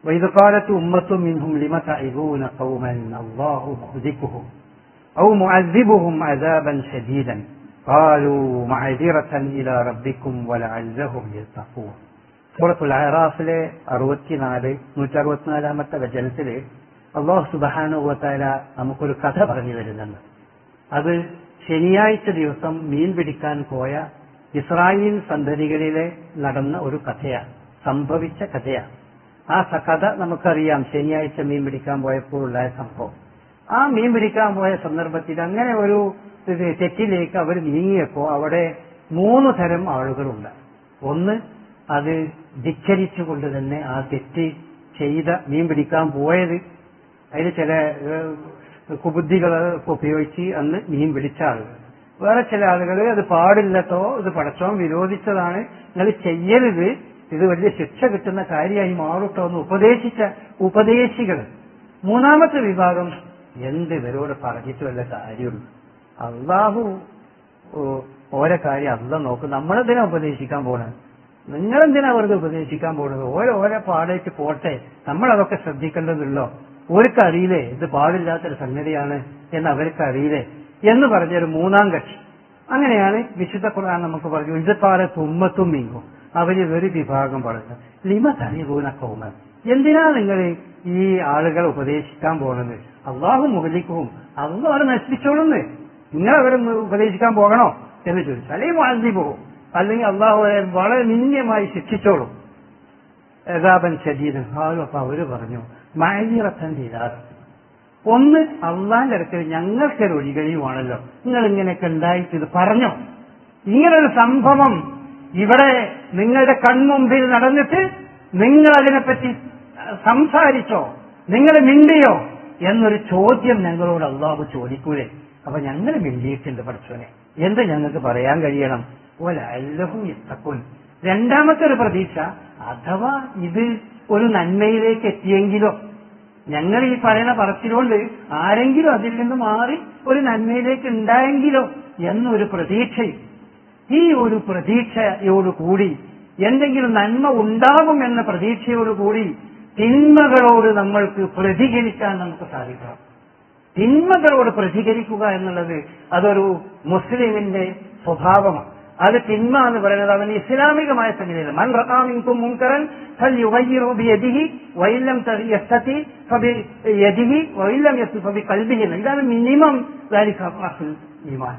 وإذ قالت أمة منهم لم تعظون قوما الله مهلكهم أو معذبهم عذابا شديدا قالوا معذرة إلى ربكم ولعلهم يتقون. സൂറത്തുൽ അഅറാഫിലെ 164-164 വചനത്തില് അല്ലാഹു സുബ്ഹാനഹു വ തആല നമുക്കൊരു കഥ പറഞ്ഞു തരുന്നുണ്ട്. അത് ശനിയാഴ്ച ദിവസം മീൻ പിടിക്കാൻ പോയ ഇസ്രായേൽ സന്തതികളിലെ നടന്ന ഒരു കഥയാണ്, സംഭവിച്ച കഥയാണ്. ആ കഥ നമുക്കറിയാം. ശനിയാഴ്ച മീൻ പിടിക്കാൻ പോയപ്പോഴുള്ള സംഭവം. ആ മീൻ പിടിക്കാൻ പോയ സന്ദർഭത്തിൽ അങ്ങനെ ഒരു തെറ്റിലേക്ക് അവർ നീങ്ങിയപ്പോൾ അവിടെ 3 തരം ആളുകളുണ്ട്. ഒന്ന്, അത് ധിക്കരിച്ചുകൊണ്ട് തന്നെ ആ തെറ്റ് ചെയ്ത മീൻ പിടിക്കാൻ പോയത് അതിൽ ചില കുബുദ്ധികളൊക്കെ ഉപയോഗിച്ച് അന്ന് മീൻ പിടിച്ച ആളുകൾ. വേറെ ചില ആളുകൾ അത് പാടില്ലത്തോ, ഇത് പടച്ചോൻ വിരോധിച്ചതാണ്, നിങ്ങൾ ചെയ്യരുത്, ഇത് വലിയ ശിക്ഷ കിട്ടുന്ന കാര്യമായി മാറട്ടോ എന്ന് ഉപദേശിച്ച ഉപദേശികൾ. 3ാമത്തെ വിഭാഗം, എന്ത് ഇവരോട് പറഞ്ഞിട്ട് വല്ല കാര്യമുള്ളൂ, അള്ളാഹു ഓരോ കാര്യം അള്ളാഹ് നോക്കും, നമ്മളെന്തിനാ ഉപദേശിക്കാൻ പോണത്, നിങ്ങളെന്തിനാ വെറുതെ ഉപദേശിക്കാൻ പോകുന്നത്, ഓരോ പാടേക്ക് പോട്ടെ, നമ്മളതൊക്കെ ശ്രദ്ധിക്കേണ്ടതുള്ളോ, അവർക്കറിയില്ലേ ഇത് പാടില്ലാത്തൊരു സംഗതിയാണ് എന്ന് അവർക്കറിയില്ലേ എന്ന് പറഞ്ഞൊരു 3ാം കക്ഷി. അങ്ങനെയാണ് വിശുദ്ധ ഖുർആൻ നമുക്ക് പറഞ്ഞു. ഇത് പാലത്ത് ഉമ്മത്തും മീങ്ങും, അവര് ഒരു വിഭാഗം പറഞ്ഞു, ലിമ തനികൂന കൗമൻ, എന്തിനാ നിങ്ങൾ ഈ ആളുകൾ ഉപദേശിക്കാൻ പോകുന്നത്, അള്ളാഹു മുഹലിക്കും, അള്ളാഹു അവരെ നശിപ്പിച്ചോളുന്ന്, നിങ്ങൾ അവരെ ഉപദേശിക്കാൻ പോകണോ എന്ന് ചോദിച്ചു. അല്ലെങ്കിൽ വാഴ്ത്തി പോകും, അല്ലെങ്കിൽ അള്ളാഹു വളരെ നിന്ദ്യമായി ശിക്ഷിച്ചോളും. ഏതാപൻ ശരീരം ആളും. അപ്പൊ അവര് പറഞ്ഞു, മഅ്ദിറത്തൻ ഇലാഹ്, ഒന്ന് അള്ളാന്റെ അടുക്കൽ ഞങ്ങൾക്കൊരു ഒഴികഴിയുമാണല്ലോ, നിങ്ങൾ ഇങ്ങനെയൊക്കെ ഉണ്ടായിട്ട് ഇത് പറഞ്ഞോ, ഇങ്ങനൊരു സംഭവം ഇവിടെ നിങ്ങളുടെ കൺമുമ്പിൽ നടന്നിട്ട് നിങ്ങൾ അതിനെപ്പറ്റി സംസാരിച്ചോ, നിങ്ങൾ മിണ്ടിയോ എന്നൊരു ചോദ്യം ഞങ്ങളോട് അള്ളാഹു ചോദിക്കൂലേ. അപ്പൊ ഞങ്ങൾ മിണ്ടിയിട്ടുണ്ട് പടച്ചോനെ, എന്ത് ഞങ്ങൾക്ക് പറയാൻ കഴിയണം. വലഅല്ലഹും യത്തഖൂൻ. 2ാമത്തെ ഒരു പ്രതീക്ഷ, അഥവാ ഇത് ഒരു നന്മയിലേക്ക് എത്തിയെങ്കിലോ, ഞങ്ങൾ ഈ പറയുന്ന പറച്ചിലുകൊണ്ട് ആരെങ്കിലും അതിൽ നിന്ന് മാറി ഒരു നന്മയിലേക്ക് ഉണ്ടായെങ്കിലോ എന്നൊരു പ്രതീക്ഷയും. ഈ ഒരു പ്രതീക്ഷയോടുകൂടി എന്തെങ്കിലും നന്മ ഉണ്ടാകും എന്ന പ്രതീക്ഷയോടുകൂടി തിന്മകളോട് നമ്മൾക്ക് പ്രതികരിക്കാൻ നമുക്ക് സാധിക്കണം. തിന്മകളോട് പ്രതികരിക്കുക എന്നുള്ളത് അതൊരു മുസ്ലിമിന്റെ സ്വഭാവമാണ്. അത് തിന്മ എന്ന് പറയുന്നത് അവന് ഇസ്ലാമികമായ സംഗതിയല്ല. മൻ റഅ മിൻകും മുൻകറൻ ഫൽയുഗയ്യിറു ബിയദിഹി വഇല്ലം യസ്തതി ഫബിയദിഹി വഇല്ലം യസ്തതി ഫബിഖൽബിഹി. ഇതാണ് മിനിമം ദാലിക അസ്ൽ ഈമാൻ.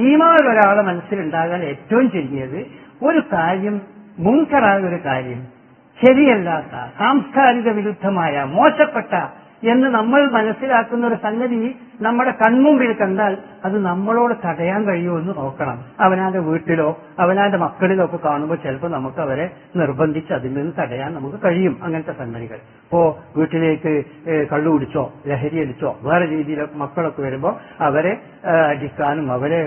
ഈമാൻ ഒരാളെ മനസ്സിലുണ്ടാകാൻ ഏറ്റവും ചുരുങ്ങിയത് ഒരു കാര്യം, മുൻകറായ ഒരു കാര്യം, ശരിയല്ലാത്ത, സാംസ്കാരിക വിരുദ്ധമായ, മോശപ്പെട്ട എന്ന് നമ്മൾ മനസ്സിലാക്കുന്ന ഒരു സംഗതി നമ്മുടെ കൺമുമ്പിൽ കണ്ടാൽ അത് നമ്മളോട് തടയാൻ കഴിയുമോ എന്ന് നോക്കണം. അവനാന്റെ വീട്ടിലോ അവനാന്റെ മക്കളിലോ ഒക്കെ കാണുമ്പോൾ ചിലപ്പോൾ നമുക്ക് അവരെ നിർബന്ധിച്ച് അതിൽ നിന്ന് തടയാൻ നമുക്ക് കഴിയും. അങ്ങനത്തെ സംഗതികൾ ഇപ്പോ വീട്ടിലേക്ക് കള്ളു കുടിച്ചോ ലഹരി അടിച്ചോ വേറെ രീതിയിലൊക്കെ മക്കളൊക്കെ വരുമ്പോൾ അവരെ അടിക്കാനും അവരെ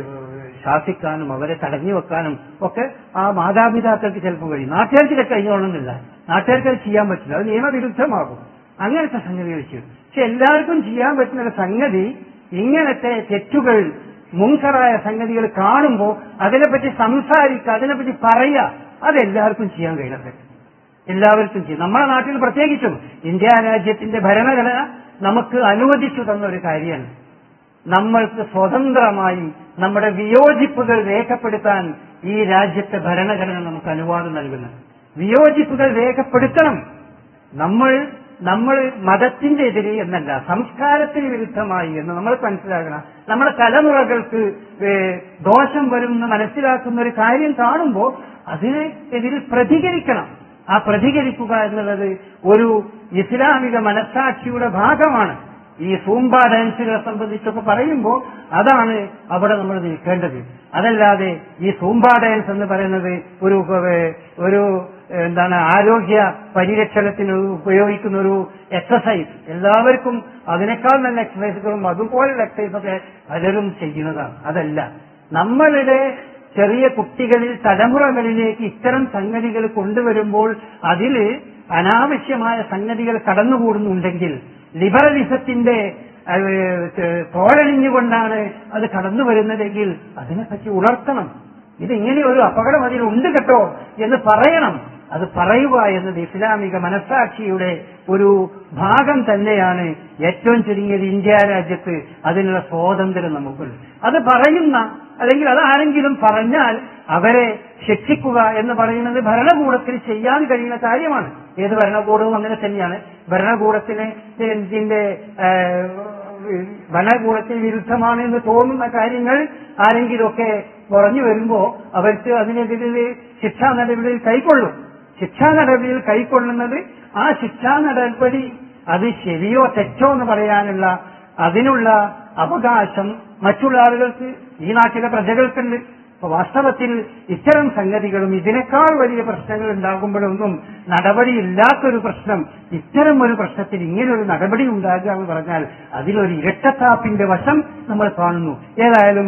ശാസിക്കാനും അവരെ തടഞ്ഞു വെക്കാനും ഒക്കെ ആ മാതാപിതാക്കൾക്ക് ചിലപ്പോൾ കഴിയും. നാട്ടുകാർക്ക് ഇതൊക്കെ കഴിഞ്ഞോളണമെന്നില്ല, നാട്ടുകാർക്ക് അത് ചെയ്യാൻ പറ്റില്ല, അത് നിയമവിരുദ്ധമാകും. അങ്ങനത്തെ സംഗതികൾ ചെയ്യും. പക്ഷെ എല്ലാവർക്കും ചെയ്യാൻ പറ്റുന്ന ഒരു സംഗതി, ഇങ്ങനത്തെ തെറ്റുകൾ, മുൻകറായ സംഗതികൾ കാണുമ്പോൾ അതിനെപ്പറ്റി സംസാരിക്കുക, അതിനെപ്പറ്റി പറയുക, അതെല്ലാവർക്കും ചെയ്യാൻ കഴിയട്ടെ. എല്ലാവർക്കും ചെയ്യും. നമ്മുടെ നാട്ടിൽ പ്രത്യേകിച്ചും ഇന്ത്യ രാജ്യത്തിന്റെ ഭരണഘടന നമുക്ക് അനുവദിച്ചു തന്ന ഒരു കാര്യമാണ്. നമ്മൾക്ക് സ്വതന്ത്രമായി നമ്മുടെ വിയോജിപ്പുകൾ രേഖപ്പെടുത്താൻ ഈ രാജ്യത്തെ ഭരണഘടന നമുക്ക് അനുവാദം നൽകുന്നത്. വിയോജിപ്പുകൾ രേഖപ്പെടുത്തണം. നമ്മൾ മതത്തിന്റെ എതിരെ എന്നല്ല, സംസ്കാരത്തിന് വിരുദ്ധമായി എന്ന് നമ്മൾ മനസ്സിലാക്കണം. നമ്മുടെ തലമുറകൾക്ക് ദോഷം വരുമെന്ന് മനസ്സിലാക്കുന്ന ഒരു കാര്യം കാണുമ്പോൾ അതിനെതിരെ പ്രതികരിക്കണം. ആ പ്രതികരിക്കുക എന്നുള്ളത് ഒരു ഇസ്ലാമിക മനസ്സാക്ഷിയുടെ ഭാഗമാണ്. ഈ സൂംബ ഡാൻസുകളെ സംബന്ധിച്ചൊക്കെ പറയുമ്പോൾ അതാണ് അവിടെ നമ്മൾ നിൽക്കേണ്ടത്. അതല്ലാതെ ഈ സൂംബ ഡാൻസ് എന്ന് പറയുന്നത് ഒരു ആരോഗ്യ പരിരക്ഷണത്തിന് ഉപയോഗിക്കുന്ന ഒരു എക്സസൈസ്. എല്ലാവർക്കും അതിനേക്കാൾ നല്ല എക്സസൈസുകളും അതുപോലുള്ള എക്സസൈസൊക്കെ പലരും ചെയ്യുന്നതാണ്. അതല്ല, നമ്മളുടെ ചെറിയ കുട്ടികളിൽ തലമുറകളിലേക്ക് ഇത്തരം സംഗതികൾ കൊണ്ടുവരുമ്പോൾ അതിൽ അനാവശ്യമായ സംഗതികൾ കടന്നുകൂടുന്നുണ്ടെങ്കിൽ, ലിബറലിസത്തിന്റെ തോരണിഞ്ഞുകൊണ്ടാണ് അത് കടന്നു വരുന്നതെങ്കിൽ അതിനെപ്പറ്റി ഉണർത്തണം. ഇതിങ്ങനെ ഒരു അപകടം അതിലുണ്ട് കേട്ടോ എന്ന് പറയണം. അത് പറയുക എന്നത് ഇസ്ലാമിക മനസ്സാക്ഷിയുടെ ഒരു ഭാഗം തന്നെയാണ്. ഏറ്റവും ചുരുങ്ങിയത് ഇന്ത്യ രാജ്യത്ത് അതിനുള്ള സ്വാതന്ത്ര്യം നമുക്കുണ്ട്. അത് പറയുന്ന അല്ലെങ്കിൽ അത് ആരെങ്കിലും പറഞ്ഞാൽ അവരെ ശിക്ഷിക്കുക എന്ന് പറയുന്നത് ഭരണകൂടത്തിന് ചെയ്യാൻ കഴിയുന്ന കാര്യമാണ്. ഏത് ഭരണകൂടവും അങ്ങനെ തന്നെയാണ്. ഭരണകൂടത്തിന് വിരുദ്ധമാണ് എന്ന് തോന്നുന്ന കാര്യങ്ങൾ ആരെങ്കിലുമൊക്കെ പറഞ്ഞു വരുമ്പോ അവർക്ക് അതിനെതിരെ ശിക്ഷാ നടപടിയിൽ കൈക്കൊള്ളും. ശിക്ഷാ നടപടിയിൽ കൈക്കൊള്ളുന്നത് ആ ശിക്ഷാ നടപടി അത് ശരിയോ തെറ്റോ എന്ന് പറയാനുള്ള അതിനുള്ള അവകാശം മറ്റുള്ള ആളുകൾക്ക് ഈ നാട്ടിലെ പ്രജകൾക്കുണ്ട്. അപ്പൊ വാസ്തവത്തിൽ ഇത്തരം സംഗതികളും ഇതിനേക്കാൾ വലിയ പ്രശ്നങ്ങൾ ഉണ്ടാകുമ്പോഴൊന്നും നടപടിയില്ലാത്തൊരു പ്രശ്നം, ഇത്തരം ഒരു പ്രശ്നത്തിൽ ഇങ്ങനൊരു നടപടി ഉണ്ടാകുക എന്ന് പറഞ്ഞാൽ അതിലൊരു ഇരട്ടത്താപ്പിന്റെ വശം നമ്മൾ കാണുന്നു. ഏതായാലും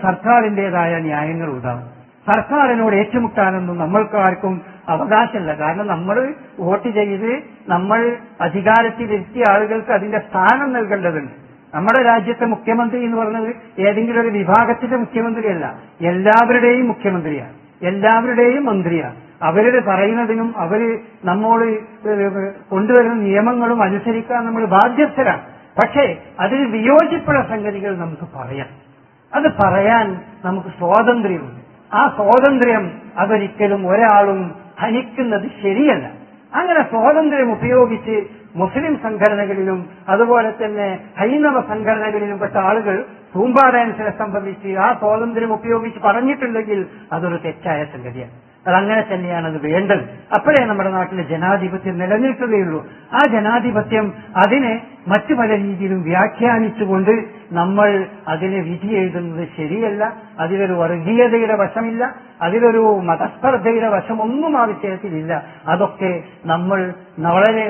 സർക്കാരിന്റേതായ ന്യായങ്ങൾ ഉണ്ടാകും. സർക്കാരിനോട് ഏറ്റുമുട്ടാനൊന്നും നമ്മൾക്കാർക്കും അവകാശമില്ല. കാരണം നമ്മൾ വോട്ട് ചെയ്ത് നമ്മൾ അധികാരത്തിലെത്തിയ ആളുകൾക്ക് അതിന്റെ സ്ഥാനം നൽകേണ്ടതുണ്ട്. നമ്മുടെ രാജ്യത്തെ മുഖ്യമന്ത്രി എന്ന് പറയുന്നത് ഏതെങ്കിലും ഒരു വിഭാഗത്തിന്റെ മുഖ്യമന്ത്രിയല്ല, എല്ലാവരുടെയും മുഖ്യമന്ത്രിയാണ്, എല്ലാവരുടെയും മന്ത്രിയാണ്. അവരുടെ പറയുന്നതിനും അവര് നമ്മോട് കൊണ്ടുവരുന്ന നിയമങ്ങളും അനുസരിക്കാൻ നമ്മൾ ബാധ്യസ്ഥരാണ്. പക്ഷേ അതിൽ വിയോജിപ്പുള്ള സംഗതികൾ നമുക്ക് പറയാം. അത് പറയാൻ നമുക്ക് സ്വാതന്ത്ര്യമുണ്ട്. ആ സ്വാതന്ത്ര്യം അതൊരിക്കലും ഒരാളും ഹനിക്കുന്നത് ശരിയല്ല. അങ്ങനെ സ്വാതന്ത്ര്യം ഉപയോഗിച്ച് മുസ്ലിം സംഘടനകളിലും അതുപോലെ തന്നെ ഹൈന്ദവ സംഘടനകളിലും പെട്ട ആളുകൾ സൂംബ ഡാൻസിനെ സംബന്ധിച്ച് ആ സ്വാതന്ത്ര്യം ഉപയോഗിച്ച് പറഞ്ഞിട്ടുണ്ടെങ്കിൽ അതൊരു തെറ്റായ സംഗതിയാണ്. അതങ്ങനെ തന്നെയാണ് അത് വേണ്ടത്. അപ്പോഴേ നമ്മുടെ നാട്ടിലെ ജനാധിപത്യം നിലനിൽക്കുകയുള്ളൂ. ആ ജനാധിപത്യം അതിനെ മറ്റു പല രീതിയിലും വ്യാഖ്യാനിച്ചുകൊണ്ട് നമ്മൾ അതിനെ വിധി എഴുതുന്നത് ശരിയല്ല. അതിലൊരു വർഗീയതയുടെ വശമില്ല, അതിലൊരു മതസ്പർദ്ധയുടെ വശമൊന്നും ആ വിഷയത്തിലില്ല. അതൊക്കെ നമ്മൾ വളരെ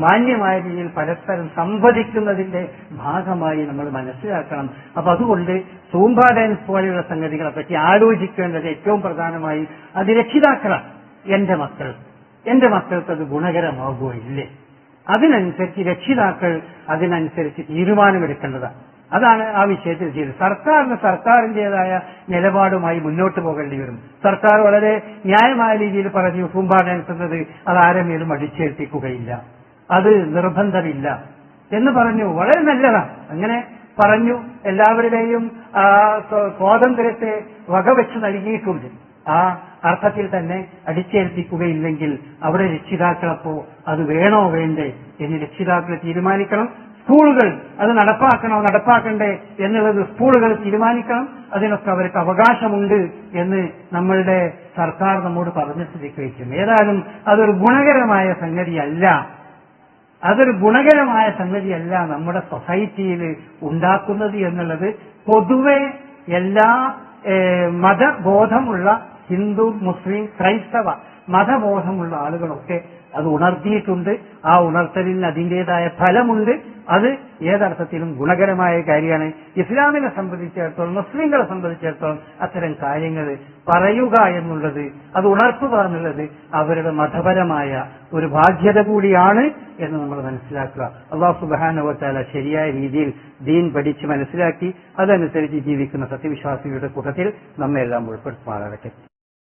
മാന്യമായ രീതിയിൽ പരസ്പരം സംവദിക്കുന്നതിന്റെ ഭാഗമായി നമ്മൾ മനസ്സിലാക്കണം. അപ്പൊ അതുകൊണ്ട് സൂംബ ഡാൻസ് പോലെയുള്ള സംഗതികളെ പറ്റി ആലോചിക്കേണ്ടത് ഏറ്റവും പ്രധാനമായി അത് രക്ഷിതാക്കളാണ്. എന്റെ മക്കൾക്ക് അത് ഗുണകരമാകുമോ ഇല്ലേ, അതിനനുസരിച്ച് രക്ഷിതാക്കൾ അതിനനുസരിച്ച് തീരുമാനമെടുക്കേണ്ടതാണ്. അതാണ് ആ വിഷയത്തിൽ ചെയ്തത്. സർക്കാരിന്റേതായ നിലപാടുമായി മുന്നോട്ട് പോകേണ്ടി വരും. സർക്കാർ വളരെ ന്യായമായ രീതിയിൽ പറഞ്ഞു സൂംബ ഡാൻസ് എന്നത് അത് ആരെമേലും അടിച്ചേൽപ്പിക്കുകയില്ല, അത് നിർബന്ധമില്ല എന്ന് പറഞ്ഞു. വളരെ നല്ലതാണ്. അങ്ങനെ പറഞ്ഞു. എല്ലാവരുടെയും സ്വാതന്ത്ര്യത്തെ വകവെച്ച് നൽകിയിട്ടുണ്ട്. ആ അർത്ഥത്തിൽ തന്നെ അടിച്ചേൽപ്പിക്കുകയില്ലെങ്കിൽ അവിടെ രക്ഷിതാക്കളപ്പോ അത് വേണോ വേണ്ടേ എന്ന് രക്ഷിതാക്കൾ തീരുമാനിക്കണം. സ്കൂളുകൾ അത് നടപ്പാക്കണോ നടപ്പാക്കണ്ടേ എന്നുള്ളത് സ്കൂളുകൾ തീരുമാനിക്കണം. അതിനൊക്കെ അവർക്ക് അവകാശമുണ്ട് എന്ന് നമ്മളുടെ സർക്കാർ നമ്മോട് പറഞ്ഞിട്ടിരിക്കുകയും. ഏതായാലും അതൊരു ഗുണകരമായ സംഗതിയല്ല നമ്മുടെ സൊസൈറ്റിയിൽ ഉണ്ടാക്കുന്നത് എന്നുള്ളത് പൊതുവെ എല്ലാ മതബോധമുള്ള ഹിന്ദു, മുസ്ലിം, ക്രൈസ്തവ മതബോധമുള്ള ആളുകളൊക്കെ അത് ഉണർത്തിയിട്ടുണ്ട്. ആ ഉണർത്തലിന് അതിൻ്റെതായ ഫലമുണ്ട്. അത് ഏതർത്ഥത്തിലും ഗുണകരമായ കാര്യമാണ്. ഇസ്ലാമിനെ സംബന്ധിച്ചിടത്തോളം, മുസ്ലിങ്ങളെ സംബന്ധിച്ചിടത്തോളം അത്തരം കാര്യങ്ങൾ പറയുക എന്നുള്ളത്, അത് ഉണർത്തുക എന്നുള്ളത് അവരുടെ മതപരമായ ഒരു ബാധ്യത കൂടിയാണ് എന്ന് നമ്മൾ മനസ്സിലാക്കുക. അല്ലാഹു സുബ്ഹാനഹു വ തആല ശരിയായ രീതിയിൽ ദീൻ പഠിച്ച് മനസ്സിലാക്കി അതനുസരിച്ച് ജീവിക്കുന്ന സത്യവിശ്വാസികളുടെ കൂട്ടത്തിൽ നമ്മെല്ലാം ഉൾപ്പെടുത്തുമാറാകട്ടെ.